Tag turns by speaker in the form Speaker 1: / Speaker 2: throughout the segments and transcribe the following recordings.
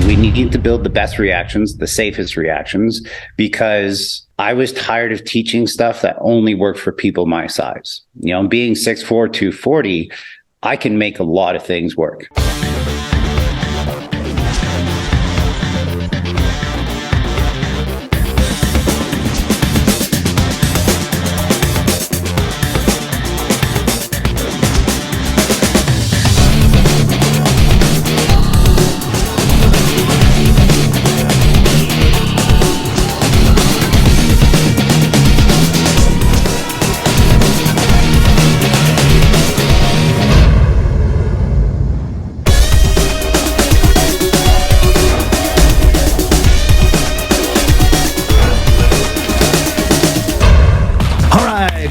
Speaker 1: We need to build the best reactions, the safest reactions, because I was tired of teaching stuff that only worked for people my size. You know, being 6'4", 240, I can make a lot of things work.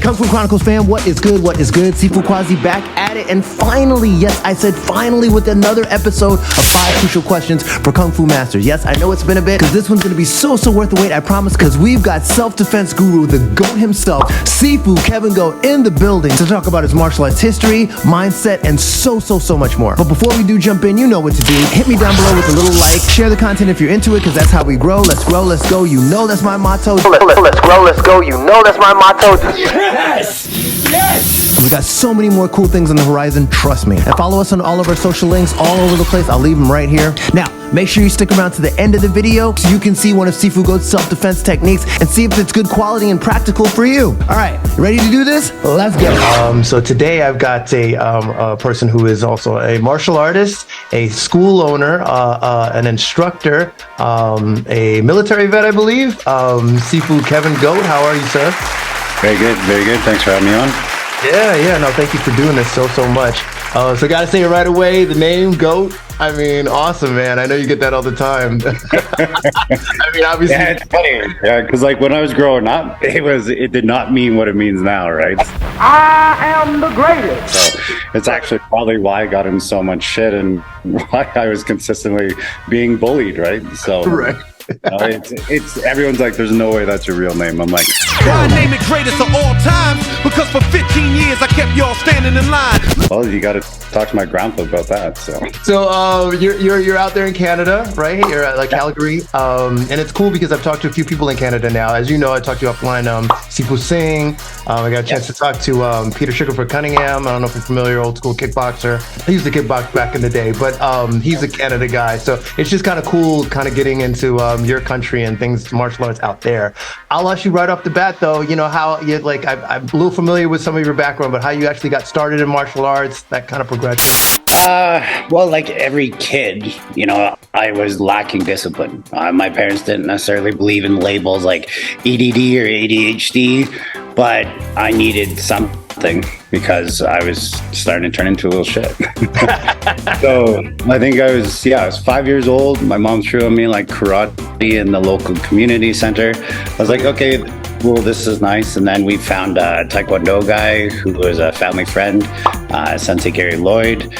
Speaker 2: Kung Fu Chronicles fam, what is good? What is good? Sifu Quasi back at it, and finally, yes, I said finally, with another episode of 5 Crucial Questions for Kung Fu Masters. Yes, I know it's been a bit, because this one's going to be so worth the wait, I promise, because we've got self-defense guru, the GOAT himself, Sifu Kevin Goat, in the building to talk about his martial arts history, mindset, and so much more. But before we do jump in, you know what to do. Hit me down below with a little like, share the content if you're into it, because that's how we grow. Let's grow, let's go. You know that's my motto. Let's grow, let's go. You know that's my motto. Yes! Yes! We got so many more cool things on the horizon, trust me. And follow us on all of our social links all over the place. I'll leave them right here. Now, make sure you stick around to the end of the video so you can see one of Sifu Goat's self-defense techniques and see if it's good quality and practical for you. All right, ready to do this? Let's go. So today I've got a person who is also a martial artist, a school owner, an instructor, a military vet, I believe. Sifu Kevin Goat, how are you, sir?
Speaker 1: Very good, very good. Thanks for having me on.
Speaker 2: Yeah, no, thank you for doing this so much. So gotta say it right away, the name GOAT, I mean, awesome, man. I know you get that all the time. I mean, obviously.
Speaker 1: Yeah, it's funny. Yeah, because like when I was growing up, it did not mean what it means now, right?
Speaker 2: I am the greatest.
Speaker 1: So it's actually probably why I got in so much shit and why I was consistently being bullied, right? So.
Speaker 2: Right.
Speaker 1: It's everyone's like, there's no way that's your real name. I'm like,
Speaker 3: why name it greatest of all time? Because for 15 years I kept y'all standing in line.
Speaker 1: Well, you got to talk to my grandpa about that.
Speaker 2: So you're out there in Canada, right? You're at Calgary, and it's cool because I've talked to a few people in Canada now. As you know, I talked to you offline. Sifu Singh. I got a chance to talk to Peter Sugarfoot Cunningham. I don't know if you're familiar, old school kickboxer. He used to kickbox back in the day, but he's a Canada guy. So it's just kind of cool, kind of getting into your country and things, martial arts out there. I'll ask you right off the bat, though, you know, how you I'm a little familiar with some of your background, but how you actually got started in martial arts, that kind of progression.
Speaker 1: Well, like every kid, you know, I was lacking discipline. My parents didn't necessarily believe in labels like EDD or ADHD, but I needed something because I was starting to turn into a little shit. So I think I was 5 years old. My mom threw at me like karate in the local community center. I was like, okay, well, this is nice. And then we found a Taekwondo guy who was a family friend, Sensei Gary Lloyd.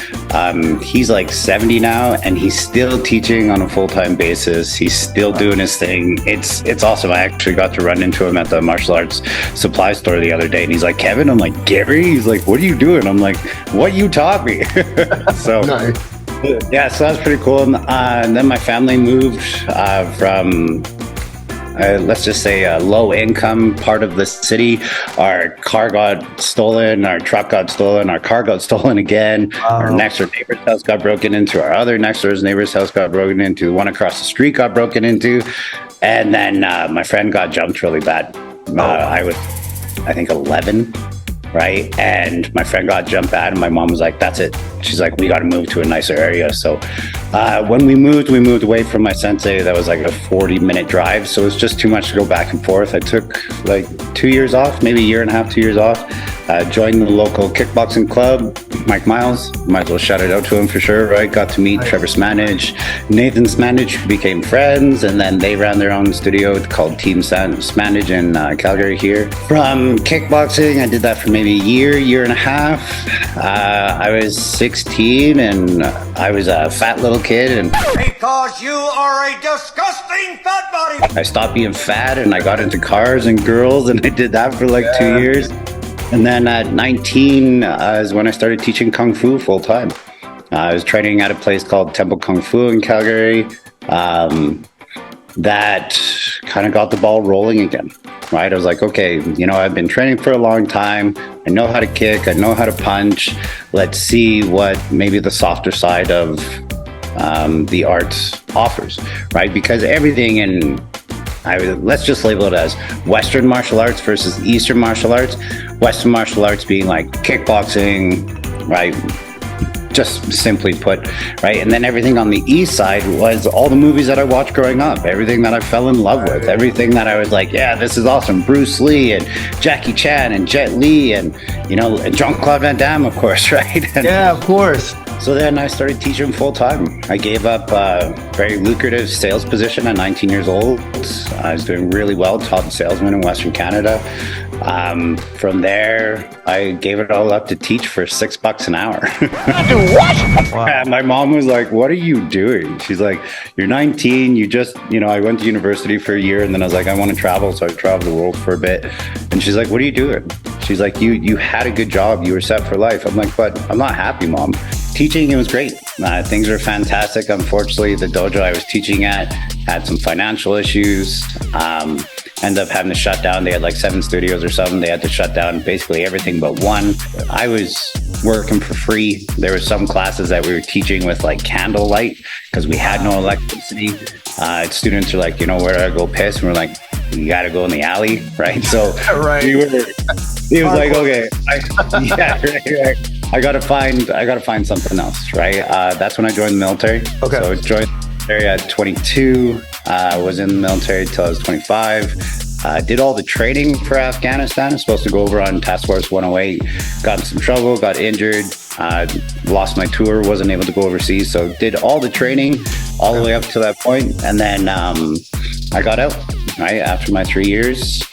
Speaker 1: He's like 70 now, and he's still teaching on a full-time basis. He's still doing his thing. It's awesome. I actually got to run into him at the martial arts supply store the other day, and he's like, Kevin? I'm like, Gary? He's like, what are you doing? I'm like, what you taught me. So
Speaker 2: nice.
Speaker 1: Yeah, so that's pretty cool. And then my family moved from let's just say a low income part of the city. Our car got stolen, our truck got stolen, our car got stolen again. Our next door neighbor's house got broken into, our other next door neighbor's house got broken into, one across the street got broken into, and then my friend got jumped really bad. I was, I think, 11, right? And my friend got jumped bad, and my mom was like, that's it. She's like, we got to move to a nicer area. So when we moved away from my sensei. That was like a 40-minute drive. So it's just too much to go back and forth. I took like 2 years off, maybe a year and a half, 2 years off. Joined the local kickboxing club, Mike Miles. Might as well shout it out to him for sure, right? Got to meet Trevor Smanage, Nathan Smanage, became friends, and then they ran their own studio called Team Smanage in Calgary here. From kickboxing, I did that for maybe a year and a half. I was 16 and I was a fat little kid, and
Speaker 3: Because you are a disgusting fat body.
Speaker 1: I stopped being fat and I got into cars and girls, and I did that for like 2 years. And then at 19 is when I started teaching Kung Fu full time. I was training at a place called Temple Kung Fu in Calgary. that kind of got the ball rolling again, right? I was like, okay, I've been training for a long time. I know how to kick. I know how to punch. Let's see what maybe the softer side of the art offers, right? Because everything let's just label it as Western martial arts versus Eastern martial arts. Western martial arts being like kickboxing, right? Just simply put, right? And then everything on the East side was all the movies that I watched growing up, everything that I fell in love with, everything that I was like, yeah, this is awesome. Bruce Lee and Jackie Chan and Jet Li and, and Jean-Claude Van Damme, of course, right? And
Speaker 2: Yeah, of course.
Speaker 1: so then I started teaching full time. I gave up a very lucrative sales position at 19 years old. I was doing really well, top salesman in Western Canada. From there, I gave it all up to teach for $6 an hour.
Speaker 2: Wow.
Speaker 1: And my mom was like, what are you doing? She's like, you're 19. You just, I went to university for a year and then I was like, I want to travel. So I traveled the world for a bit. And she's like, what are you doing? She's like, you had a good job. You were set for life. I'm like, but I'm not happy, Mom. Teaching, it was great. Things were fantastic. Unfortunately, the dojo I was teaching at had some financial issues. Ended up having to shut down. They had like 7 studios or something. They had to shut down basically everything but one. I was working for free. There were some classes that we were teaching with like candlelight because we had no electricity. Students are like, where do I go piss? And we're like, you got to go in the alley, right? So
Speaker 2: Right.
Speaker 1: he was like, okay, right. I gotta find something else, right? That's when I joined the military.
Speaker 2: Okay.
Speaker 1: So I joined the military at 22. Was in the military till I was 25. Did all the training for Afghanistan. I was supposed to go over on Task Force 108. Got in some trouble, got injured, lost my tour, wasn't able to go overseas. So did all the training all the way up to that point. And then I got out, right? After my 3 years,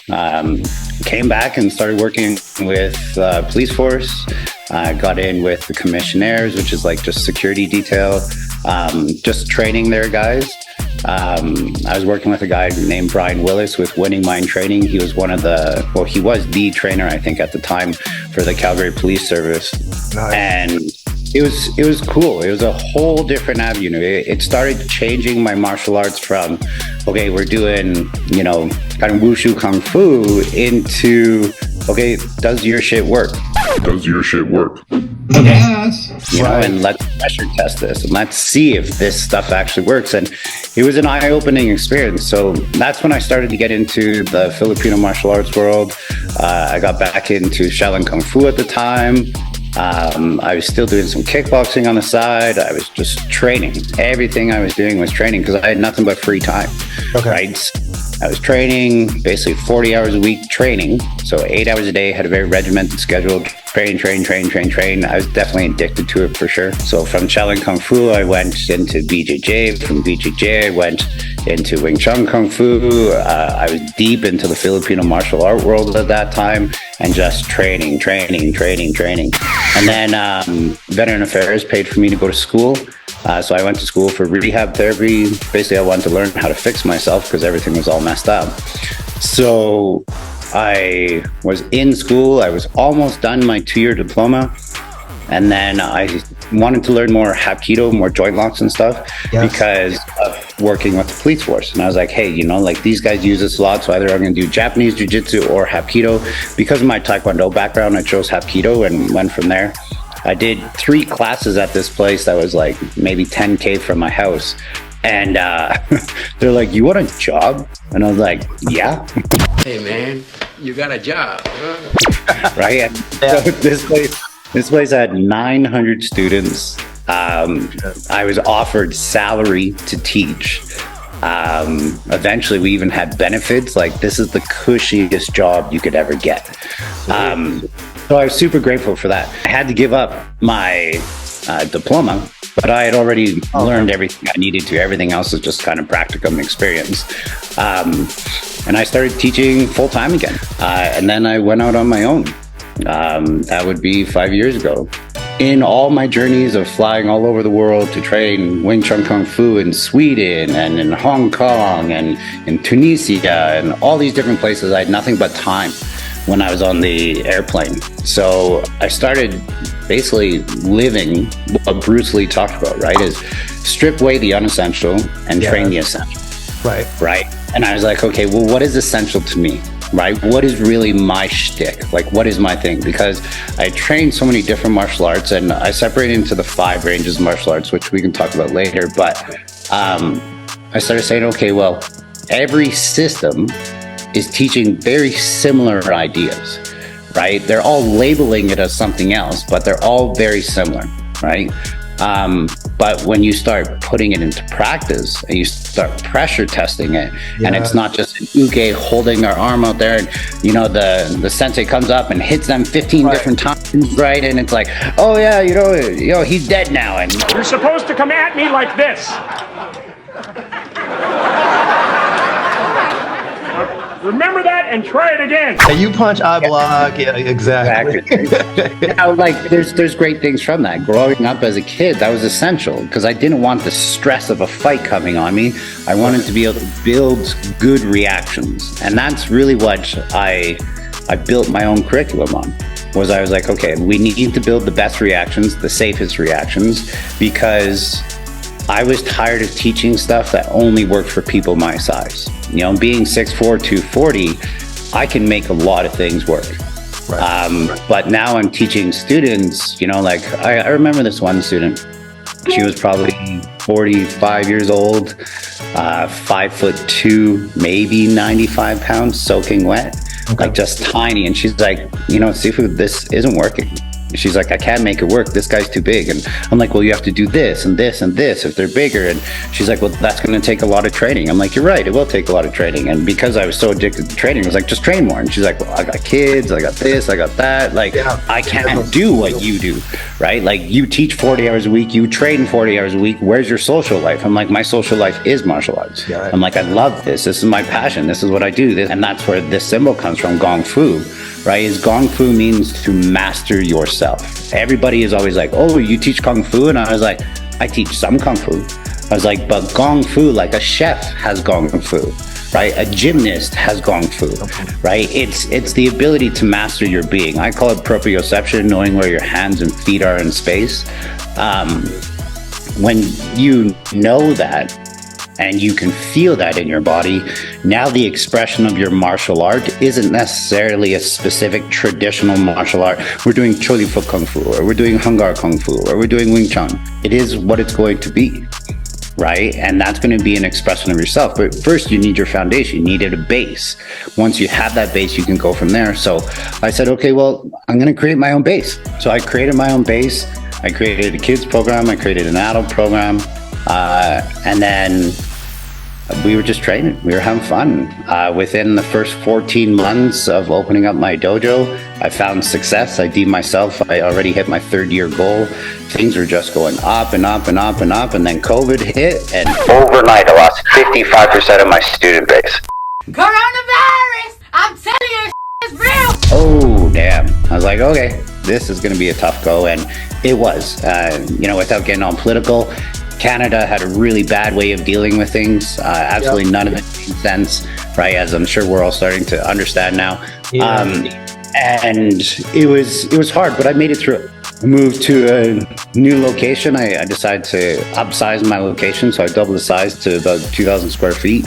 Speaker 1: came back and started working with police force. Got in with the commissionaires, which is like just security detail, just training their guys. I was working with a guy named Brian Willis with Winning Mind Training. He was he was the trainer, I think, at the time for the Calgary Police Service.
Speaker 2: Nice.
Speaker 1: And it was cool. It was a whole different avenue. It started changing my martial arts from, okay, we're doing, kind of wushu kung fu into, okay, does your shit work?
Speaker 4: Does your shit work?
Speaker 1: Yes. And let's pressure test this and let's see if this stuff actually works. And it was an eye-opening experience. So that's when I started to get into the Filipino martial arts world. I got back into Shaolin Kung Fu at the time. I was still doing some kickboxing on the side. I was just training. Everything I was doing was training because I had nothing but free time.
Speaker 2: Okay.
Speaker 1: Right? I was training basically 40 hours a week training. So 8 hours a day, had a very regimented schedule. Train. I was definitely addicted to it for sure. So from Shaolin Kung Fu, I went into BJJ. From BJJ, I went into Wing Chun Kung Fu. I was deep into the Filipino martial art world at that time and just training. And then Veteran Affairs paid for me to go to school. So I went to school for rehab therapy. Basically, I wanted to learn how to fix myself because everything was all messed up. So I was in school. I was almost done my 2-year diploma. And then I wanted to learn more Hapkido, more joint locks and stuff because of working with the police force. And I was like, hey, these guys use this a lot. So either I'm going to do Japanese Jiu-Jitsu or Hapkido. Because of my Taekwondo background, I chose Hapkido and went from there. I did 3 classes at this place that was like maybe 10K from my house. And they're like, you want a job? And I was like, yeah.
Speaker 5: Hey, man, you got a job, huh?
Speaker 1: Right? And so this place had 900 students. I was offered salary to teach. Eventually, we even had benefits. Like, this is the cushiest job you could ever get. So I was super grateful for that. I had to give up my diploma, but I had already learned everything I needed to. Everything else is just kind of practicum experience. And I started teaching full time again. And then I went out on my own. That would be 5 years ago. In all my journeys of flying all over the world to train Wing Chun Kung Fu in Sweden and in Hong Kong and in Tunisia and all these different places, I had nothing but time. when I was on the airplane. So I started basically living what Bruce Lee talked about, right? Is strip away the unessential and train the essential. Right. And I was like, okay, well, what is essential to me? Right? What is really my shtick? Like, what is my thing? Because I trained so many different martial arts, and I separate into the 5 ranges of martial arts, which we can talk about later. But I started saying, okay, well, every system is teaching very similar ideas, right? They're all labeling it as something else, but they're all very similar, right? But when you start putting it into practice and you start pressure testing it, and it's not just an uke holding our arm out there, and the sensei comes up and hits them 15 different times, right? And it's like, oh yeah, he's dead now, and
Speaker 6: you're supposed to come at me like this. Remember that and try it again.
Speaker 2: Yeah, you punch, I block. Yeah, exactly.
Speaker 1: There's great things from that. Growing up as a kid, that was essential because I didn't want the stress of a fight coming on me. I wanted to be able to build good reactions, and that's really what I built my own curriculum on. I was like, okay, we need to build the best reactions, the safest reactions, because I was tired of teaching stuff that only worked for people my size. Being 6'4", 240, I can make a lot of things work. But now I'm teaching students, I remember this one student. She was probably 45 years old, 5'2", maybe 95 pounds, soaking wet, like just tiny. And she's like, Sifu, this isn't working. She's like, I can't make it work. This guy's too big. And I'm like, well, you have to do this and this and this if they're bigger. And she's like, well, that's going to take a lot of training. I'm like, you're right. It will take a lot of training. And because I was so addicted to training, I was like, just train more. And she's like, well, I got kids. I got this. I got that. Like, I can't do what you do, right? Like, you teach 40 hours a week. You train 40 hours a week. Where's your social life? I'm like, my social life is martial arts. I'm like, I love this. This is my passion. This is what I do. And that's where this symbol comes from, Gong Fu. Right? Is Gong Fu means to master yourself. Everybody is always like, oh, you teach Kung Fu? And I was like, I teach some Kung Fu. I was like, but Gong Fu, like a chef has Gong Fu, right? A gymnast has Gong Fu, right? It's the ability to master your being. I call it proprioception, knowing where your hands and feet are in space. When you know that, and you can feel that in your body, now the expression of your martial art isn't necessarily a specific traditional martial art. We're doing Choli Fu Kung Fu, or we're doing Hungar Kung Fu, or we're doing Wing Chun. It is what it's going to be, right? And that's going to be an expression of yourself. But first, you need your foundation. You needed a base. Once you have that base, you can go from there. So I said, okay, well, I'm going to create my own base. So I created my own base. I created a kids program. I created an adult program. And then we were just training. We were having fun. Within the first 14 months of opening up my dojo, I found success. I deemed myself, I already hit my 3rd year goal. Things were just going up and up and up and up. And then COVID hit, and overnight I lost 55% of my student base.
Speaker 7: Coronavirus! I'm telling you, it's real!
Speaker 1: Oh, damn. I was like, okay, this is going to be a tough go. And it was, without getting all political, Canada had a really bad way of dealing with things. Absolutely none of it made sense, right? As I'm sure we're all starting to understand now. And it was hard, but I made it through it. I moved to a new location. I decided to upsize my location, so I doubled the size to about 2,000 square feet.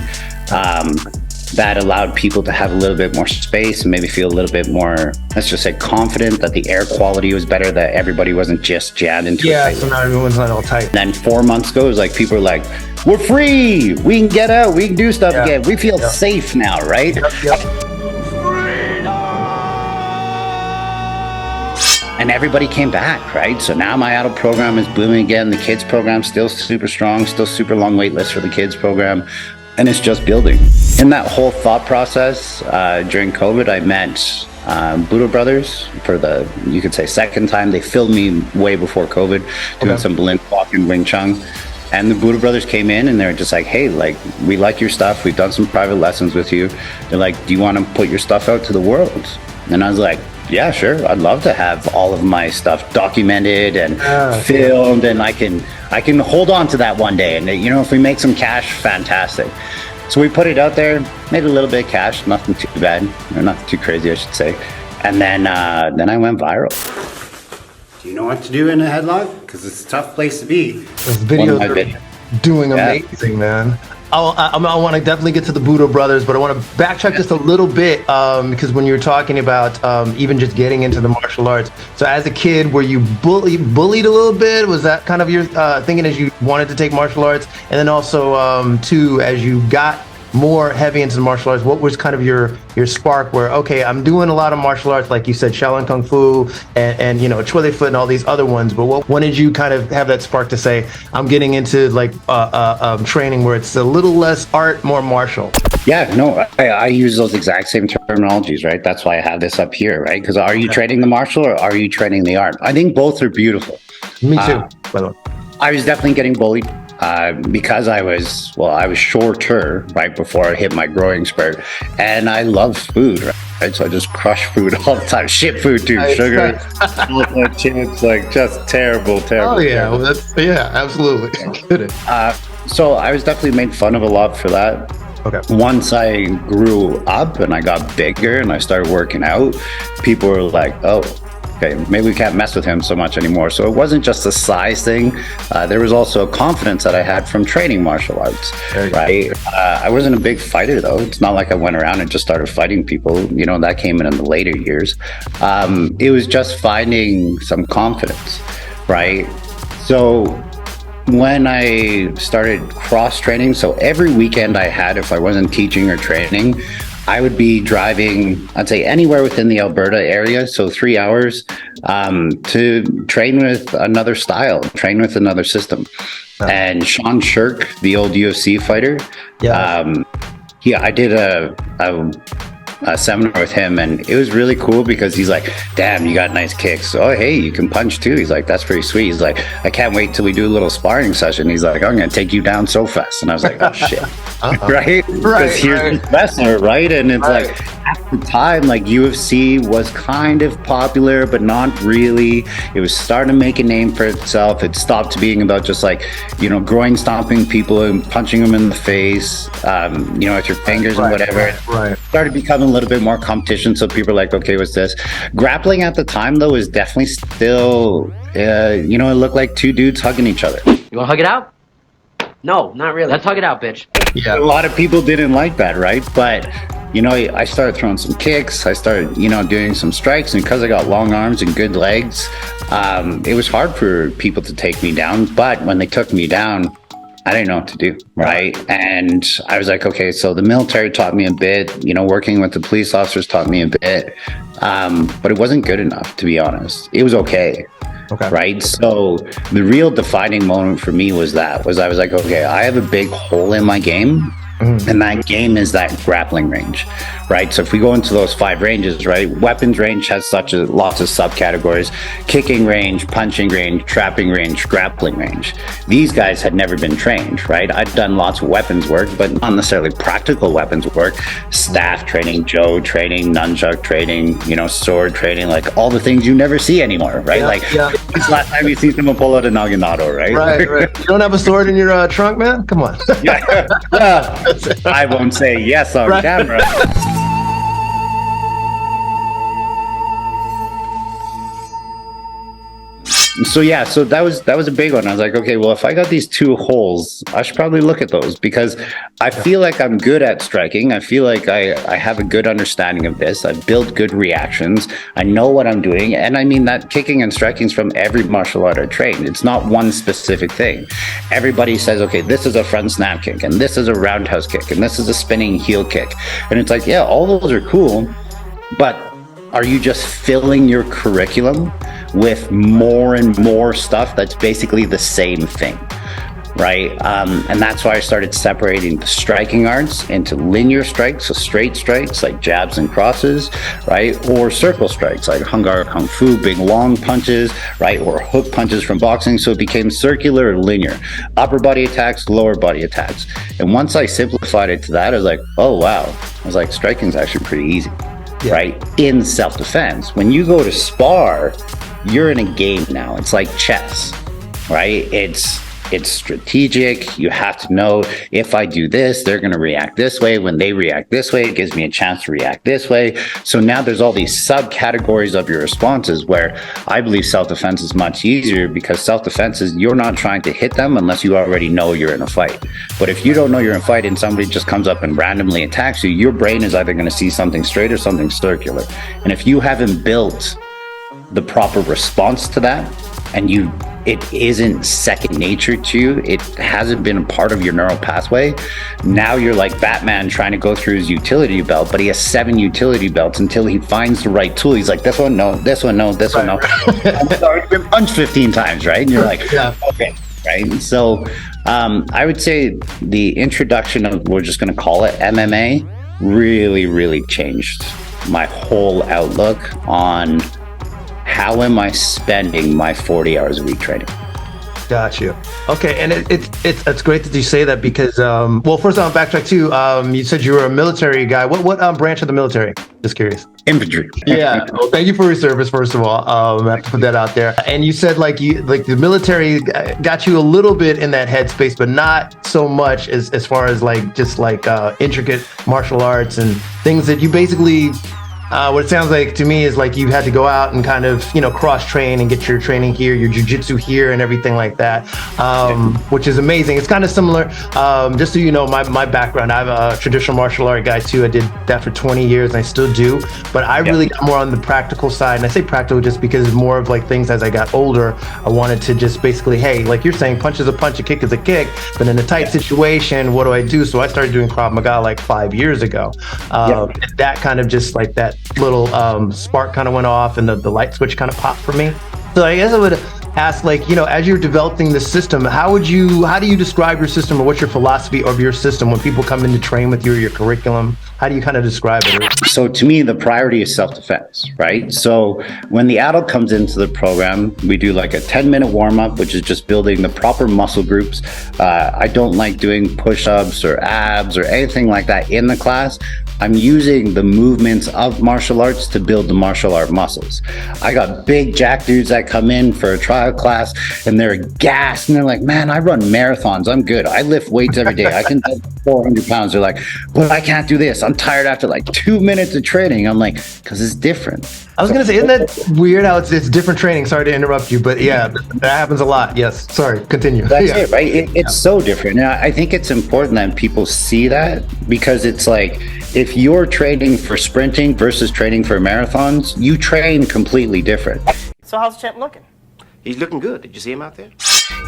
Speaker 1: That allowed people to have a little bit more space and maybe feel a little bit more, let's just say, confident that the air quality was better, that everybody wasn't just jammed into it.
Speaker 2: So now everyone's not all tight.
Speaker 1: Then 4 months ago, it was like people were like, we're free, we can get out, we can do stuff again. We feel safe now, right? And everybody came back, right? So now my adult program is booming again. The kids program still super strong, still super long wait list for the kids program. And it's just building. In that whole thought process, during COVID, I met Budo Brothers for the, you could say, second time. They filmed me way before COVID, doing some Balin Walk and Wing Chun. And the Budo Brothers came in and they're just like, hey, like, we like your stuff. We've done some private lessons with you. They're like, do you want to put your stuff out to the world? And I was like, yeah, sure. I'd love to have all of my stuff documented and filmed, and I can hold on to that one day. And if we make some cash, fantastic. So we put it out there, made a little bit of cash, nothing too bad, or nothing too crazy, I should say. And then I went viral. Do you know what to do in a headlock? Because it's a tough place to be.
Speaker 2: Those videos are doing amazing, man. I want to definitely get to the Budo brothers, but I want to backtrack just a little bit because when you were talking about even just getting into the martial arts. So as a kid, were you bullied a little bit? Was that kind of your thinking as you wanted to take martial arts? And then also, too, as you got more heavy into the martial arts, what was kind of your spark where, okay, I'm doing a lot of martial arts, like you said, Shaolin Kung Fu and you know, Chwili Foot and all these other ones, but when did you kind of have that spark to say, I'm getting into like training where it's a little less art, more martial?
Speaker 1: Yeah, no, I use those exact same terminologies, right? That's why I have this up here, right? Because are you training the martial or are you training the art? I think both are beautiful.
Speaker 2: Me too, by the way.
Speaker 1: I was definitely getting bullied. Because I was shorter right before I hit my growing spurt, and I love food, right? So I just crush food all the time. Shit food too, sugar, chips, like just terrible.
Speaker 2: Oh yeah, well, absolutely. Get it.
Speaker 1: So I was definitely made fun of a lot for that.
Speaker 2: Okay.
Speaker 1: Once I grew up and I got bigger and I started working out, people were like, oh, okay, maybe we can't mess with him so much anymore. So it wasn't just a size thing. There was also a confidence that I had from training martial arts, right? I wasn't a big fighter though. It's not like I went around and just started fighting people. You know, that came in the later years. It was just finding some confidence, right? So when I started cross training, so every weekend I had, if I wasn't teaching or training, I would be driving, I'd say anywhere within the Alberta area, so 3 hours, to train with another style, train with another system. And Sean Shirk, the old UFC fighter, I did a seminar with him, and it was really cool because he's like, damn, you got nice kicks. Oh, hey, you can punch too. He's like, that's pretty sweet. He's like, I can't wait till we do a little sparring session. He's like, I'm going to take you down so fast. And I was like, oh shit. Right? Because here's the wrestler, right? And it's like, at the time, like UFC was kind of popular, but not really. It was starting to make a name for itself. It stopped being about just like, you know, groin stomping people and punching them in the face, you know, with your fingers and whatever. Right. Started becoming a little bit more competition. So people are like, okay, what's this? Grappling at the time, though, is definitely still, you know, it looked like two dudes hugging each other.
Speaker 5: You want to hug it out? No, not really. Let's hug it out, bitch.
Speaker 1: Yeah. A lot of people didn't like that, right? But, you know, I started throwing some kicks. I started, you know, doing some strikes. And because I got long arms and good legs, it was hard for people to take me down. But when they took me down, I didn't know what to do, right? And I was like, okay, so the military taught me a bit, you know, working with the police officers taught me a bit, but it wasn't good enough, to be honest. It was okay. Right? So the real defining moment for me was I was like, okay, I have a big hole in my game. And that game is that grappling range, right? So if we go into those 5 ranges, right? Weapons range has lots of subcategories: kicking range, punching range, trapping range, grappling range. These guys had never been trained, right? I'd done lots of weapons work, but not necessarily practical weapons work. Staff training, Joe training, nunchuck training, you know, sword training, like all the things you never see anymore, right? It's last time you see someone pull out a naginado, right?
Speaker 2: Right. You don't have a sword in your trunk, man? Come on.
Speaker 1: I won't say yes on camera. So that was a big one. I was like, okay, well, if I got these 2 holes, I should probably look at those, because I feel like I'm good at striking. I feel like I have a good understanding of this. I've built good reactions. I know what I'm doing. And I mean that kicking and striking is from every martial art I trained. It's not one specific thing. Everybody says, okay, this is a front snap kick, and this is a roundhouse kick, and this is a spinning heel kick. And it's like, yeah, all those are cool, but are you just filling your curriculum with more and more stuff that's basically the same thing, right? And that's why I started separating the striking arts into linear strikes, so straight strikes like jabs and crosses, right? Or circle strikes like Hungara Kung Fu, big long punches, right? Or hook punches from boxing. So it became circular or linear, upper body attacks, lower body attacks. And once I simplified it to that, I was like, oh wow. I was like, striking's actually pretty easy. Right? In self-defense. When you go to spar, you're in a game now. It's like chess, right? It's It's strategic. You have to know, if I do this, they're going to react this way. When they react this way, it gives me a chance to react this way. So now there's all these subcategories of your responses, where I believe self-defense is much easier, because self-defense is, you're not trying to hit them unless you already know you're in a fight. But if you don't know you're in a fight and somebody just comes up and randomly attacks you, your brain is either going to see something straight or something circular. And if you haven't built the proper response to that, and it isn't second nature to you, it hasn't been a part of your neural pathway, now you're like Batman trying to go through his utility belt, but he has 7 utility belts until he finds the right tool. He's like, this one no, this one no, this one no. I've already been punched 15 times, right? And you're like, okay, right? So I would say the introduction of, we're just going to call it MMA, really changed my whole outlook on how am I spending my 40 hours a week training.
Speaker 2: Got you. Okay, and it's great that you say that, because well, first on backtrack too. You said you were a military guy. What branch of the military? Just curious.
Speaker 1: Infantry.
Speaker 2: Yeah. Well, thank you for your service, first of all. I have to put that out there. And you said like the military got you a little bit in that headspace, but not so much as far as like just like intricate martial arts and things that you basically. What it sounds like to me is like you had to go out and kind of, cross train and get your training here, your jujitsu here and everything like that, which is amazing. It's kind of similar. Just so you know, my background, I'm a traditional martial art guy too. I did that for 20 years and I still do, but I really got more on the practical side. And I say practical just because it's more of like things as I got older, I wanted to just basically, hey, like you're saying, punch is a punch, a kick is a kick, but in a tight situation, what do I do? So I started doing Krav Maga like 5 years ago. That kind of just like that little spark kind of went off and the light switch kind of popped for me. So I guess I would ask, like, as you're developing the system, how do you describe your system, or what's your philosophy of your system when people come in to train with you, or your curriculum? How do you kind of describe it?
Speaker 1: So to me, the priority is self-defense, right? So when the adult comes into the program, we do like a 10-minute warm-up, which is just building the proper muscle groups. I don't like doing push-ups or abs or anything like that in the class. I'm using the movements of martial arts to build the martial art muscles. I got big jack dudes that come in for a trial class and they're gassed and they're like, man, I run marathons. I'm good. I lift weights every day. I can do 400 pounds. They're like, but I can't do this. I'm tired after like 2 minutes of training. I'm like, because it's different.
Speaker 2: I was going to say, isn't that weird how it's different training? Sorry to interrupt you, but yeah, that happens a lot. Yes. Sorry. Continue.
Speaker 1: That's it, right? It's so different. And I think it's important that people see that, because it's like, if you're training for sprinting versus training for marathons, you train completely different.
Speaker 8: So how's the champ looking?
Speaker 5: He's looking good. Did you see him out there?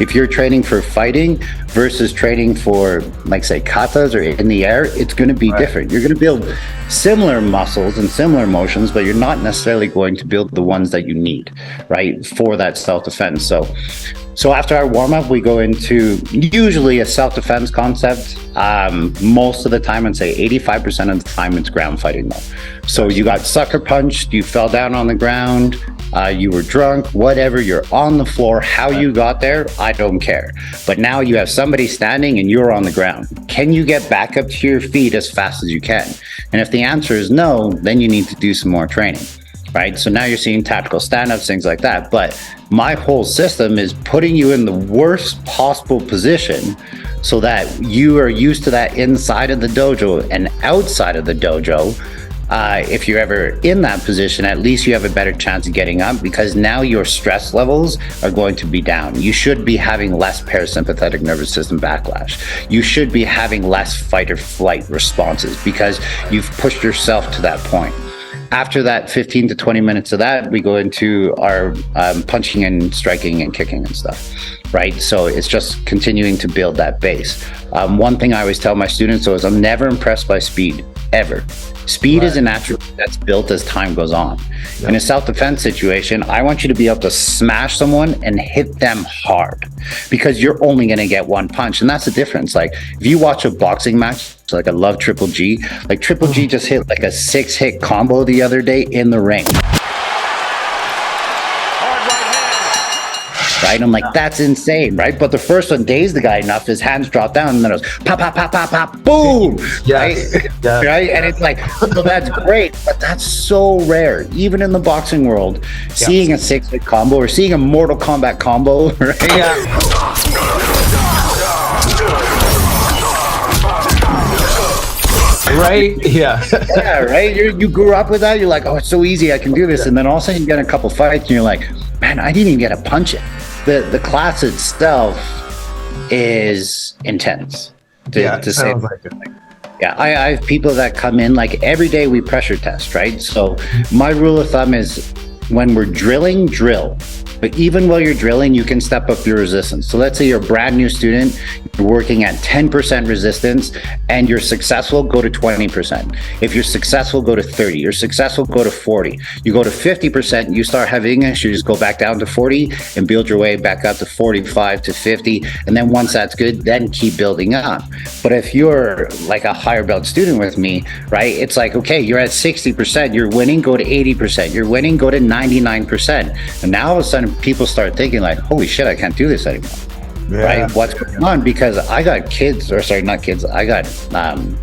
Speaker 1: If you're training for fighting versus training for, like, say, katas or in the air, it's going to be different. You're going to build similar muscles and similar motions, but you're not necessarily going to build the ones that you need, right, for that self-defense. So after our warm-up, we go into usually a self-defense concept. Most of the time, I'd say 85% of the time, it's ground fighting though. So you got sucker punched, you fell down on the ground, you were drunk, whatever, you're on the floor. How you got there, I don't care. But now you have somebody standing and you're on the ground. Can you get back up to your feet as fast as you can? And if the answer is no, then you need to do some more training. Right? So now you're seeing tactical stand-ups, things like that. But my whole system is putting you in the worst possible position so that you are used to that inside of the dojo and outside of the dojo. If you're ever in that position, at least you have a better chance of getting up, because now your stress levels are going to be down. You should be having less parasympathetic nervous system backlash. You should be having less fight or flight responses because you've pushed yourself to that point. After that 15 to 20 minutes of that, we go into our punching and striking and kicking and stuff, right? So it's just continuing to build that base. One thing I always tell my students is I'm never impressed by speed, ever. Speed is an attribute that's built as time goes on. Yep. In a self-defense situation, I want you to be able to smash someone and hit them hard, because you're only going to get one punch. And that's the difference. Like, if you watch a boxing match, so like I love Triple G, like Triple G just hit like a 6-hit combo the other day in the ring. Right? I'm like, that's insane, right? But the first one dazed the guy enough, his hands dropped down, and then it was pop, pop, pop, pop, pop, boom!
Speaker 2: Yes.
Speaker 1: Right?
Speaker 2: Yeah.
Speaker 1: Right? And it's like, so that's great, but that's so rare. Even in the boxing world, seeing a 6-hit combo or seeing a Mortal Kombat combo, right?
Speaker 2: Yeah. Right? Yeah.
Speaker 1: Yeah, right. You grew up with that. You're like, oh, it's so easy. I can do this. And then all of a sudden you get a couple fights, and you're like, man, I didn't even get a punch in. The class itself is intense. To say.
Speaker 2: Like it.
Speaker 1: Yeah, I have people that come in like every day. We pressure test, right? So my rule of thumb is when we're drilling, drill. But even while you're drilling, you can step up your resistance. So let's say you're a brand new student, you're working at 10% resistance, and you're successful, go to 20%. If you're successful, go to 30. You're successful, go to 40. You go to 50%, you start having issues, go back down to 40 and build your way back up to 45 to 50. And then once that's good, then keep building up. But if you're like a higher belt student with me, right, it's like, okay, you're at 60%, you're winning, go to 80%. You're winning, go to 99%. And now all of a sudden, people start thinking like, holy shit, I can't do this anymore. Yeah. Right? What's going on? Because I got kids, or sorry, not kids, I got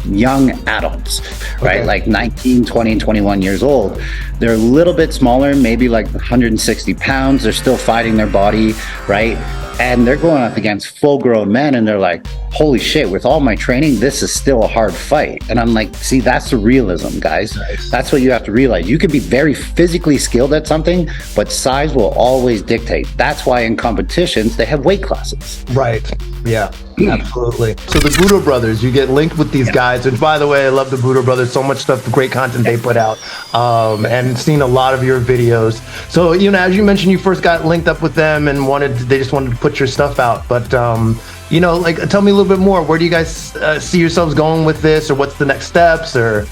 Speaker 1: young adults, right? Okay. Like 19, 20, and 21 years old. They're a little bit smaller, maybe like 160 pounds. They're still fighting their body, right? And they're going up against full grown men, and they're like, holy shit, with all my training, this is still a hard fight. And I'm like, see, that's the realism, guys. Nice. That's what you have to realize. You can be very physically skilled at something, but size will always dictate. That's why in competitions, they have weight classes.
Speaker 2: Right. Yeah, absolutely. So the Budo Brothers, you get linked with these guys, which by the way, I love the Budo Brothers, so much stuff, great content they put out, and seen a lot of your videos. So, you know, as you mentioned, you first got linked up with them and they just wanted to put your stuff out. But, you know, like, tell me a little bit more. Where do you guys see yourselves going with this, or what's the next steps, or?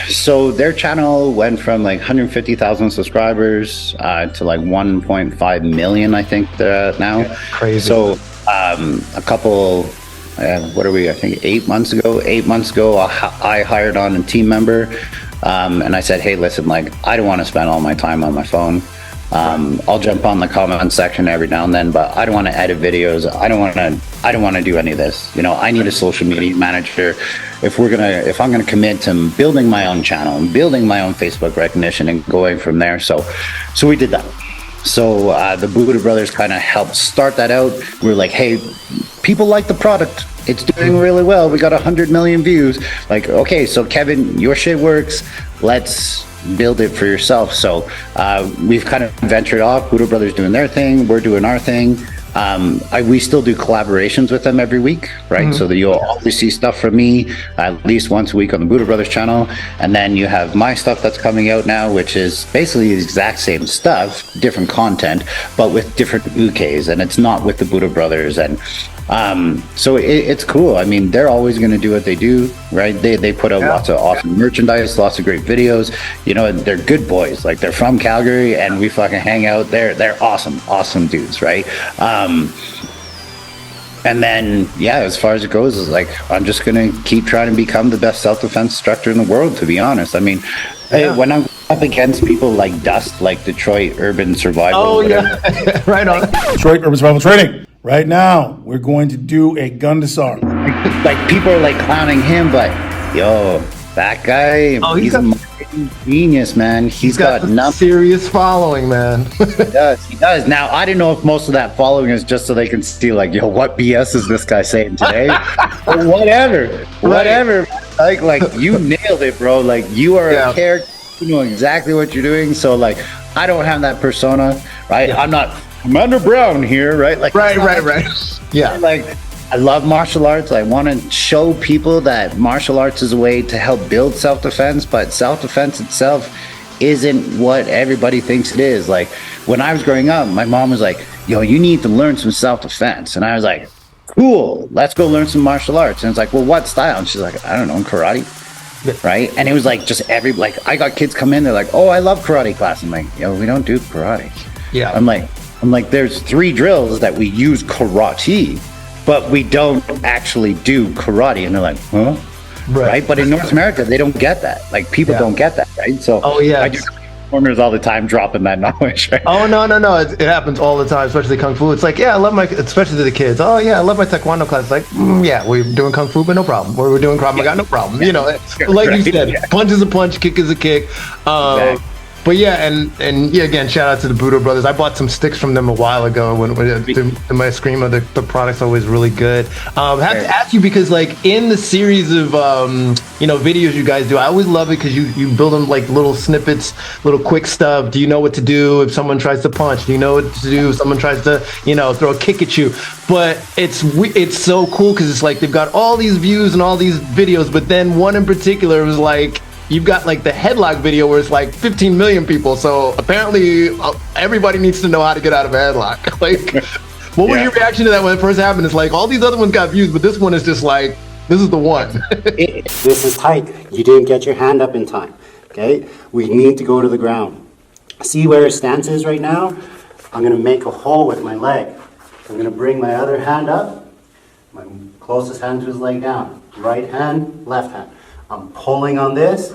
Speaker 1: So their channel went from like 150,000 subscribers to like 1.5 million, I think they're at now.
Speaker 2: Yeah, crazy.
Speaker 1: So a couple, what are we, I think 8 months ago, I hired on a team member, and I said, hey, listen, like, I don't want to spend all my time on my phone. I'll jump on the comment section every now and then, but I don't want to edit videos. I don't want to do any of this. You know, I need a social media manager. If I'm gonna commit to building my own channel and building my own Facebook recognition and going from there. So we did that. So the Budo Brothers kind of helped start that out. We were like, hey, people like the product. It's doing really well. We got 100 million views. Like, okay, so Kevin, your shit works. Let's build it for yourself. So we've kind of ventured off. Budo Brothers doing their thing. We're doing our thing. We still do collaborations with them every week, right? Mm-hmm. So that you'll always see stuff from me at least once a week on the Budo Brothers channel. And then you have my stuff that's coming out now, which is basically the exact same stuff, different content, but with different ukes, and it's not with the Budo Brothers. And so it's cool. I mean, they're always going to do what they do, right? They put out lots of awesome merchandise, lots of great videos. You know, they're good boys. Like, they're from Calgary, and we fucking hang out. They're awesome dudes, right? And then, yeah, as far as it goes, is like, I'm just going to keep trying to become the best self-defense instructor in the world, to be honest. I mean, when I'm up against people like Dust, like Detroit Urban Survival.
Speaker 2: Oh, yeah. Right on.
Speaker 8: Detroit Urban Survival Training. Right now, we're going to do a gun disarm.
Speaker 1: Like, people are like clowning him, but yo, that guy, he's a genius, man. He's got a
Speaker 2: serious following, man.
Speaker 1: He does. Now, I don't know if most of that following is just so they can see, like, yo, what BS is this guy saying today? But whatever. Like, you nailed it, bro. Like, you are a character. You know exactly what you're doing. So, like, I don't have that persona, right? Yeah. I'm not Commander Brown here, right? Like,
Speaker 2: right. Yeah.
Speaker 1: Like, I love martial arts. I want to show people that martial arts is a way to help build self-defense, but self-defense itself isn't what everybody thinks it is. Like, when I was growing up, my mom was like, yo, you need to learn some self-defense. And I was like, cool, let's go learn some martial arts. And it's like, well, what style? And she's like, I don't know, karate. Right? And it was like, just I got kids come in, they're like, oh, I love karate class. I'm like, yo, we don't do karate.
Speaker 2: Yeah.
Speaker 1: I'm like, there's 3 drills that we use karate, but we don't actually do karate. And they're like, huh? Right? But in North America, they don't get that. Like, people don't get that, right? So I do corners all the time dropping that knowledge, right?
Speaker 2: Oh, no. It happens all the time, especially Kung Fu. It's like, yeah, I love especially to the kids. Oh, yeah, I love my Taekwondo class. It's like, yeah, we're doing Kung Fu, but no problem. We're doing Krav Maga, no problem. You know, like you said, punch is a punch, kick is a kick. But yeah, and yeah, again, shout out to the Budo brothers. I bought some sticks from them a while ago when my Screamo, the product's always really good. I have to ask you because like in the series of videos you guys do, I always love it because you build them like little snippets, little quick stuff. Do you know what to do if someone tries to punch? Do you know what to do if someone tries to throw a kick at you? But it's so cool because it's like they've got all these views and all these videos, but then one in particular was like, you've got like the headlock video where it's like 15 million people. So apparently everybody needs to know how to get out of a headlock. Like, what was your reaction to that when it first happened? It's like all these other ones got views, but this one is just like, this is the one.
Speaker 9: This is tight. You didn't get your hand up in time. Okay? We need to go to the ground. See where his stance is right now? I'm going to make a hole with my leg. I'm going to bring my other hand up, my closest hand to his leg down. Right hand, left hand. I'm pulling on this,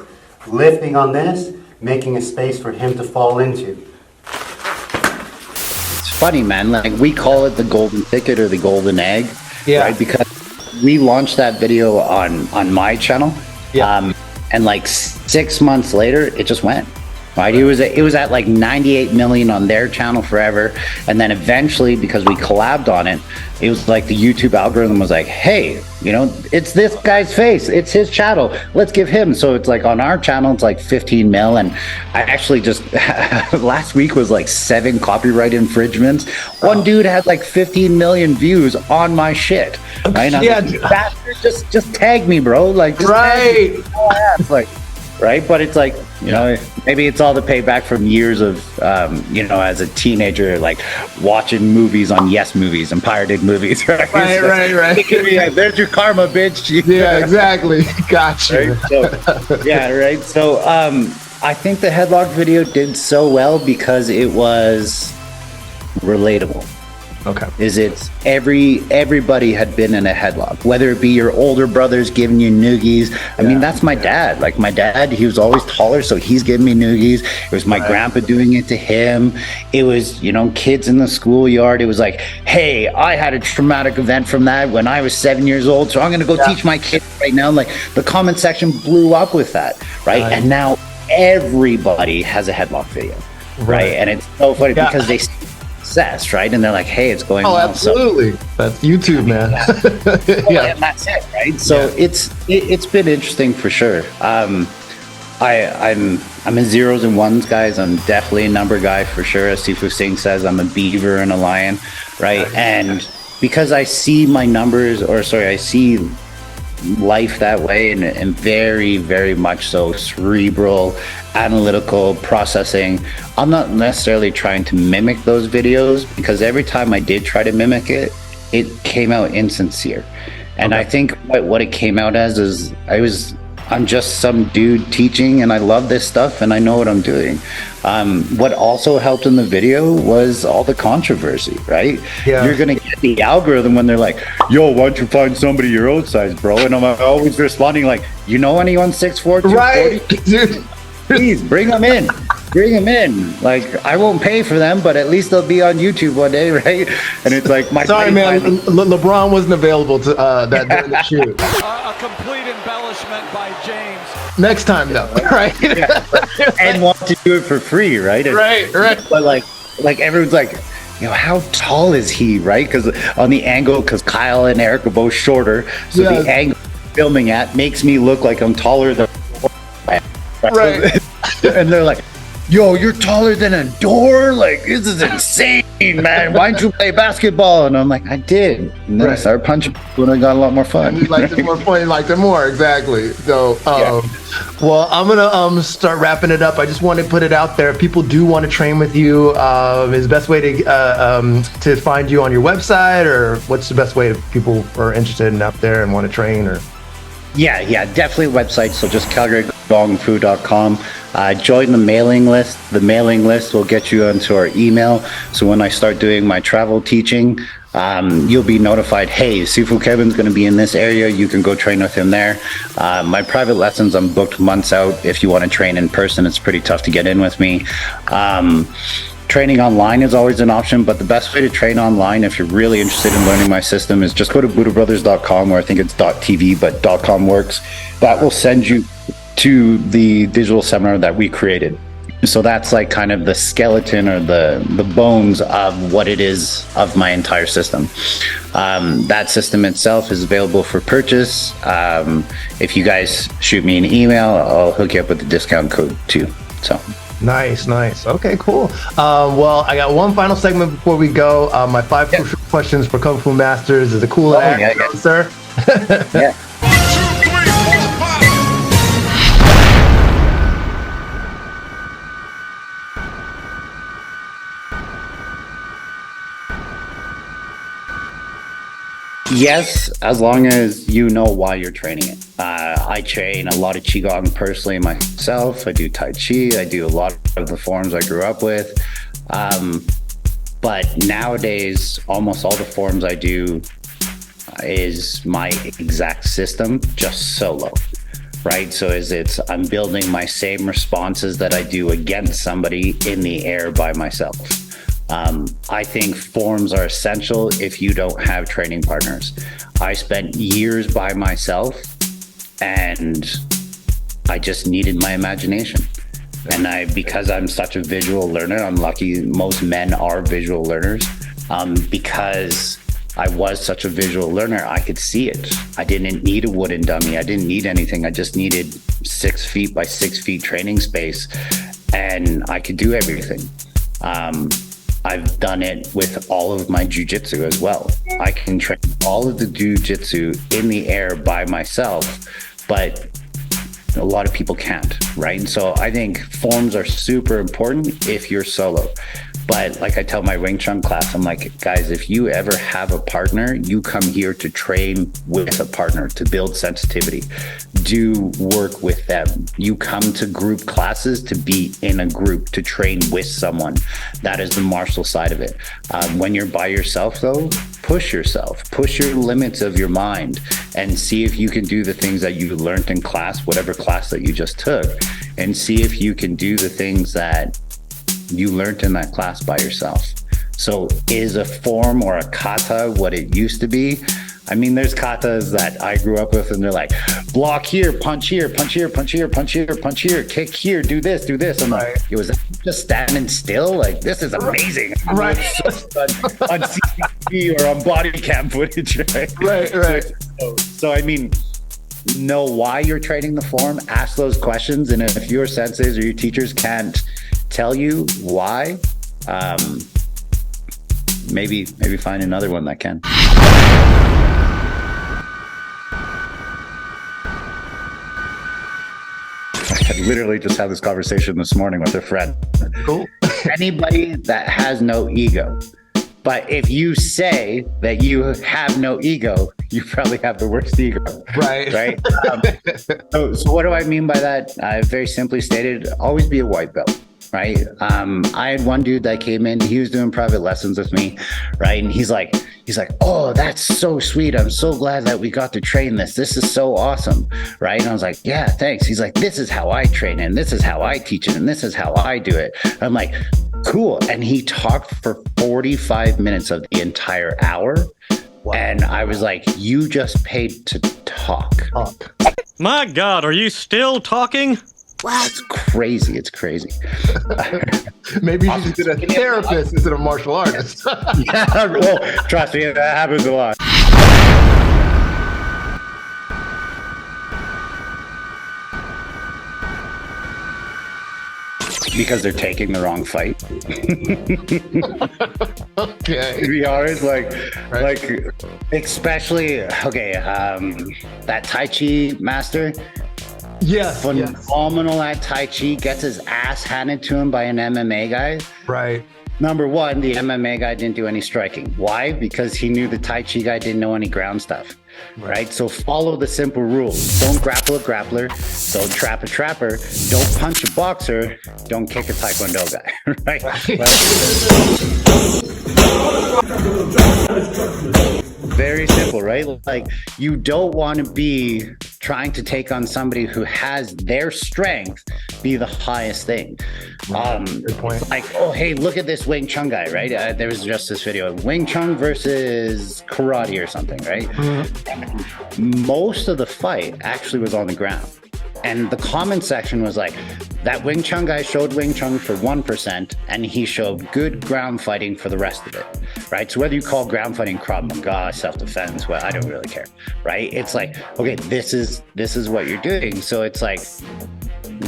Speaker 9: lifting on this, making a space for him to fall into.
Speaker 1: It's funny, man. Like we call it the golden ticket or the golden egg, right? Because we launched that video on my channel, and like 6 months later, it just went. Right, it was at like 98 million on their channel forever, and then eventually, because we collabed on it, it was like the YouTube algorithm was like, hey, it's this guy's face, it's his channel, let's give him. So it's like on our channel, it's like 15 mil, and I actually just last week was like 7 copyright infringements. One dude had like 15 million views on my shit. Right? Bastard, just tag me, bro. Like, just tag me. Like. Right, but it's like maybe it's all the payback from years of as a teenager, like watching movies on Yes Movies and pirated movies. Right. There's your karma, bitch.
Speaker 2: Yeah, exactly. Gotcha.
Speaker 1: Right? So, right. So I think the headlock video did so well because it was relatable.
Speaker 2: Okay.
Speaker 1: Everybody had been in a headlock, whether it be your older brothers giving you noogies. I mean, that's my dad. Like my dad, he was always taller, so he's giving me noogies. It was my grandpa doing it to him. It was, kids in the schoolyard. It was like, hey, I had a traumatic event from that when I was 7 years old, so I'm going to go teach my kids right now. Like the comment section blew up with that, right? And now everybody has a headlock video, right? And it's so funny because they success, right? And they're like, hey, it's going well.
Speaker 2: Absolutely. So, that's YouTube, man.
Speaker 1: And that's it, right? So it's been interesting for sure. I'm in zeros and ones, guys. I'm definitely a number guy for sure. As Sifu Singh says, I'm a beaver and a lion, right? And because I see my numbers, I see life that way, and very, very much so cerebral, analytical processing. I'm not necessarily trying to mimic those videos, because every time I did try to mimic it, it came out insincere. And I think what it came out as is I'm just some dude teaching, and I love this stuff and I know what I'm doing. What also helped in the video was all the controversy, right? You're gonna get the algorithm when they're like, yo, why don't you find somebody your own size, bro? And I'm always responding like, anyone 6'4", 240?
Speaker 2: Right, dude.
Speaker 1: Please bring them in. Like, I won't pay for them, but at least they'll be on YouTube one day, right? And it's like,
Speaker 2: sorry, man. LeBron wasn't available to that during the shoot.
Speaker 3: A complete embellishment by James.
Speaker 2: Next time, though, right?
Speaker 1: And want to do it for free, right? And,
Speaker 2: right.
Speaker 1: But like everyone's like, how tall is he, right? Because on the angle, because Kyle and Eric are both shorter, so the angle filming at makes me look like I'm taller than.
Speaker 2: Right.
Speaker 1: And they're like, yo, you're taller than a door? Like, this is insane, man. Why didn't you play basketball? And I'm like, I did. And then I started punching when I got a lot more fun.
Speaker 2: You liked it more fun. You liked it more, exactly. So, well, I'm going to start wrapping it up. I just want to put it out there. If people do want to train with you, is the best way to find you on your website, or what's the best way if people are interested in up there and want to train? Or
Speaker 1: Yeah, definitely website. So just calgarygongfu.com. Join the mailing list. The mailing list will get you onto our email. So when I start doing my travel teaching, you'll be notified, hey, Sifu Kevin's going to be in this area. You can go train with him there. My private lessons, I'm booked months out. If you want to train in person, it's pretty tough to get in with me. Training online is always an option, but the best way to train online, if you're really interested in learning my system, is just go to budobrothers.com, or I think it's .tv, but .com works. That will send you to the digital seminar that we created. So that's like kind of the skeleton or the bones of what it is of my entire system. That system itself is available for purchase. If you guys shoot me an email, I'll hook you up with the discount code too. So
Speaker 2: Nice. Okay, cool. Well, I got one final segment before we go. My 5 crucial questions for Kung Fu Masters. Is it cool, sir?
Speaker 1: Yeah. Yes, as long as you know why you're training it. I train a lot of Qigong personally myself. I do Tai Chi. I do a lot of the forms I grew up with. But nowadays, almost all the forms I do is my exact system, just solo, right? So I'm building my same responses that I do against somebody in the air by myself. I think forms are essential if you don't have training partners. I spent years by myself and I just needed my imagination. And because I'm such a visual learner, I'm lucky most men are visual learners. Because I was such a visual learner, I could see it. I didn't need a wooden dummy. I didn't need anything. I just needed 6 feet by 6 feet training space and I could do everything. I've done it with all of my jujitsu as well. I can train all of the jujitsu in the air by myself, but a lot of people can't, right? And so I think forms are super important if you're solo. But like I tell my Wing Chun class, I'm like, guys, if you ever have a partner, you come here to train with a partner, to build sensitivity, do work with them. You come to group classes to be in a group, to train with someone. That is the martial side of it. When you're by yourself though, push yourself, push your limits of your mind and see if you can do the things that you learned in class, whatever class that you just took, and see if you can do the things that you learned in that class by yourself. So is a form or a kata what it used to be? I mean, there's katas that I grew up with and they're like, block here, punch here, punch here, punch here, punch here, punch here, kick here, do this, do this. I'm like, it was just standing still. Like, this is amazing.
Speaker 2: Right.
Speaker 1: on CCTV or on body cam footage, right?
Speaker 2: Right.
Speaker 1: So I mean, know why you're training the form, ask those questions. And if your senseis or your teachers can't tell you why, maybe find another one that can. I literally just had this conversation this morning with a friend.
Speaker 2: Cool.
Speaker 1: Anybody that has no ego. But if you say that you have no ego, you probably have the worst ego. Right? So what do I mean by that? I very simply stated, always be a white belt. Right. I had one dude that came in, he was doing private lessons with me. Right. And he's like, oh, that's so sweet. I'm so glad that we got to train this. This is so awesome. Right. And I was like, yeah, thanks. He's like, this is how I train it, and this is how I teach it, and this is how I do it. I'm like, cool. And he talked for 45 minutes of the entire hour. Wow. And I was like, you just paid to talk.
Speaker 10: My God, are you still talking?
Speaker 1: Wow, it's crazy. It's crazy.
Speaker 2: Maybe you should get a therapist instead of a martial artist.
Speaker 1: Yeah, well, trust me, that happens a lot. Because they're taking the wrong fight.
Speaker 2: Okay.
Speaker 1: To be honest, like especially that Tai Chi master.
Speaker 2: Yes.
Speaker 1: Phenomenal at Tai Chi, gets his ass handed to him by an MMA guy.
Speaker 2: Right.
Speaker 1: Number one, the MMA guy didn't do any striking. Why? Because he knew the Tai Chi guy didn't know any ground stuff. Right? So follow the simple rules. Don't grapple a grappler. Don't trap a trapper. Don't punch a boxer. Don't kick a Taekwondo guy. Right? Very simple, right? Like, you don't want to be trying to take on somebody who has their strength be the highest thing.
Speaker 2: Good point.
Speaker 1: Like, oh, hey, look at this Wing Chun guy, right? There was just this video of Wing Chun versus karate or something, right? Mm-hmm. Most of the fight actually was on the ground. And the comment section was like, that Wing Chun guy showed Wing Chun for 1%, and he showed good ground fighting for the rest of it, right? So whether you call ground fighting Krav Maga, self-defense, well, I don't really care, right? It's like, okay, this is what you're doing. So it's like,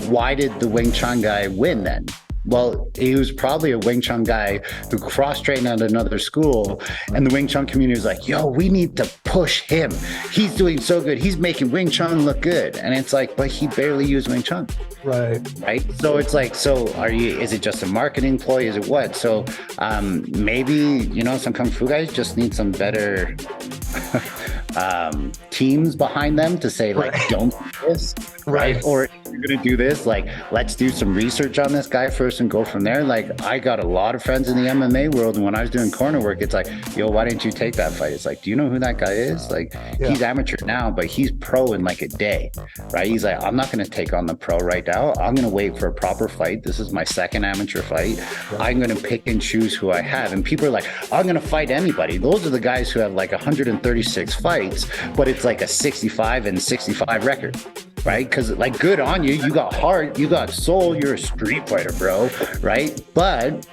Speaker 1: why did the Wing Chun guy win then? Well, he was probably a Wing Chun guy who cross-trained at another school, and the Wing Chun community was like, yo, we need to push him. He's doing so good. He's making Wing Chun look good. And it's like, but he barely used Wing Chun. Right. So it's like, so is it just a marketing ploy? Is it what? So maybe, some Kung Fu guys just need some better teams behind them to say, like, don't do this. Right. Or if you're going to do this, like, let's do some research on this guy first and go from there. Like, I got a lot of friends in the MMA world, and when I was doing corner work, it's like, yo, why didn't you take that fight? It's like, do you know who that guy is? Like, he's amateur now, but he's pro in like a day, right? He's like, I'm not going to take on the pro right now. I'm going to wait for a proper fight. This is my second amateur fight. I'm going to pick and choose who I have. And people are like, I'm going to fight anybody. Those are the guys who have like 136 fights, but it's like a 65-65 record. Right? Because, like, good on you. You got heart, you got soul, you're a street fighter, bro. Right? But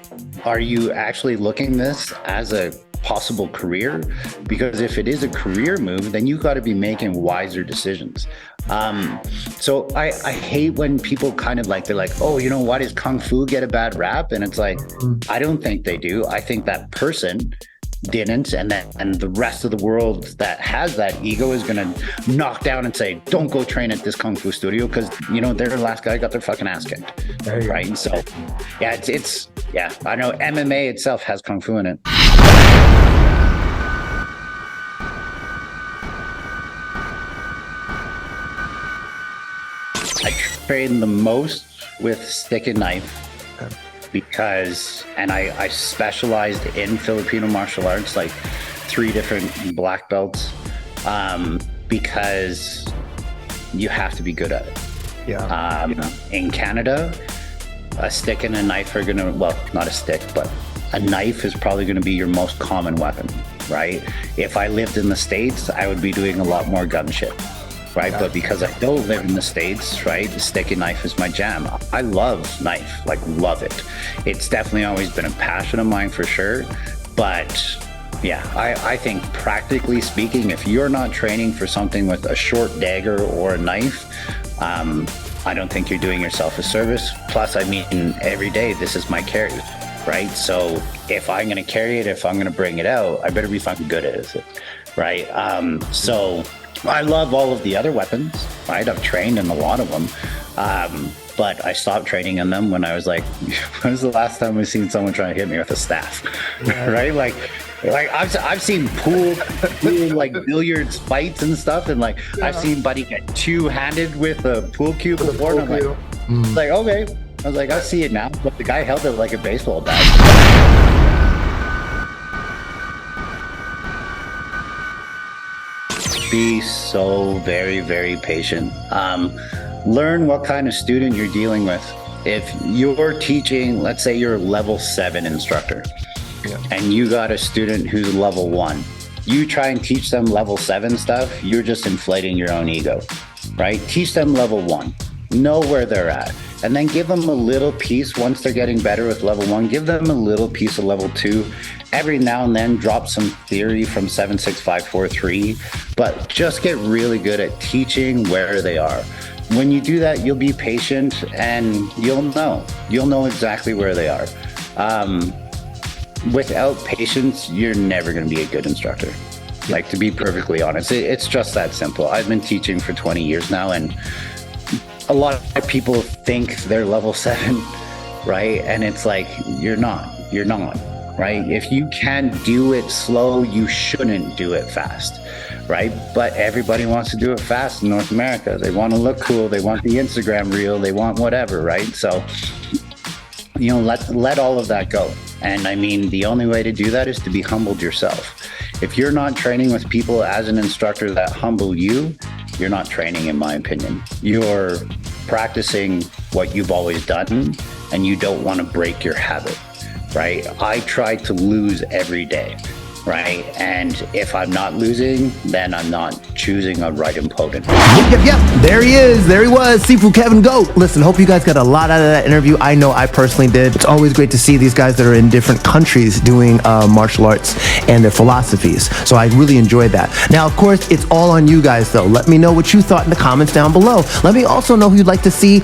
Speaker 1: are you actually looking this as a possible career? Because if it is a career move, then you got to be making wiser decisions. So I hate when people kind of like, they're like, oh, why does Kung Fu get a bad rap? And it's like, I don't think they do. I think that person didn't, and the rest of the world that has that ego is going to knock down and say, don't go train at this Kung Fu studio, because they're the last guy got their fucking ass kicked, right? And so it's I know MMA itself has Kung Fu in it. I train the most with stick and knife, because, and I specialized in Filipino martial arts, like 3 different black belts, because you have to be good at it. In Canada, a stick and a knife are gonna, well, not a stick, but a knife is probably gonna be your most common weapon, right? If I lived in the States, I would be doing a lot more gun shit. Right. But because I don't live in the States, right, the stick and knife is my jam. I love knife, like, love it. It's definitely always been a passion of mine for sure. But I think practically speaking, if you're not training for something with a short dagger or a knife, I don't think you're doing yourself a service. Plus, I mean, every day, this is my carry, right? So if I'm going to carry it, if I'm going to bring it out, I better be fucking good at it, right? So I love all of the other weapons, right? I've trained in a lot of them, but I stopped training in them when I was like, when was the last time I've seen someone trying to hit me with a staff, right? Like I've seen pool like billiards fights and stuff, and like I've seen Buddy get 2-handed with a pool cue before, and I'm like, okay. I was like, I see it now, but the guy held it like a baseball bat. Be so very, very patient. Learn what kind of student you're dealing with. If you're teaching, let's say you're a level 7 instructor, and you got a student who's level 1, you try and teach them level 7 stuff, you're just inflating your own ego, right? Teach them level 1, know where they're at, and then give them a little piece. Once they're getting better with level 1, give them a little piece of level 2. Every now and then drop some theory from 76543, but just get really good at teaching where they are. When you do that, you'll be patient, and you'll know exactly where they are. Without patience, you're never going to be a good instructor. Like, to be perfectly honest, it's just that simple. I've been teaching for 20 years now, and a lot of people think they're level 7, right? And it's like, you're not, right? If you can do it slow, you shouldn't do it fast, right? But everybody wants to do it fast in North America. They want to look cool. They want the Instagram reel. They want whatever, right? So, let all of that go. And I mean, the only way to do that is to be humbled yourself. If you're not training with people as an instructor that humble you, you're not training, in my opinion. You're practicing what you've always done, and you don't want to break your habit, right? I try to lose every day. right? And if I'm not losing, then I'm not choosing a right opponent.
Speaker 2: Yep. There he is. There he was. Sifu Kevin Goat. Listen, hope you guys got a lot out of that interview. I know I personally did. It's always great to see these guys that are in different countries doing martial arts and their philosophies. So I really enjoyed that. Now, of course, it's all on you guys, though. Let me know what you thought in the comments down below. Let me also know who you'd like to see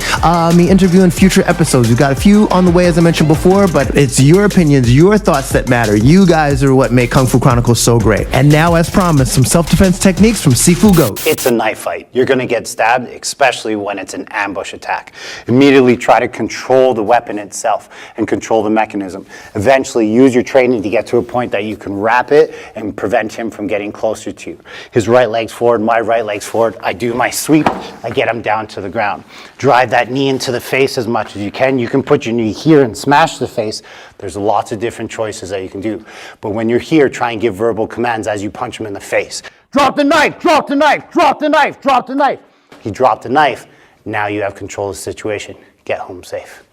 Speaker 2: me interview in future episodes. We've got a few on the way, as I mentioned before, but it's your opinions, your thoughts that matter. You guys are what make Kung Fu Chronicles so great. And now, as promised, some self-defense techniques from Sifu Goat.
Speaker 9: It's a knife fight. You're going to get stabbed, especially when it's an ambush attack. Immediately try to control the weapon itself and control the mechanism. Eventually use your training to get to a point that you can wrap it and prevent him from getting closer to you. His right leg's forward, my right leg's forward. I do my sweep, I get him down to the ground. Drive that knee into the face as much as you can. You can put your knee here and smash the face. There's lots of different choices that you can do. But when you're here, try and give verbal commands as you punch him in the face. Drop the knife, drop the knife, drop the knife, drop the knife. He dropped the knife. Now you have control of the situation. Get home safe.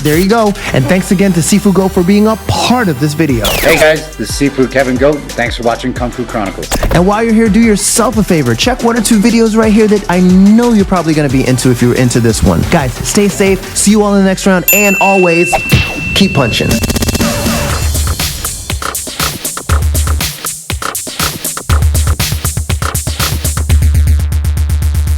Speaker 2: There you go. And thanks again to Sifu Goat for being a part of this video.
Speaker 1: Hey guys, this is Sifu Kevin Goat. Thanks for watching Kung Fu Chronicles.
Speaker 2: And while you're here, do yourself a favor. Check 1 or 2 videos right here that I know you're probably going to be into if you're into this one. Guys, stay safe. See you all in the next round. And always, keep punching.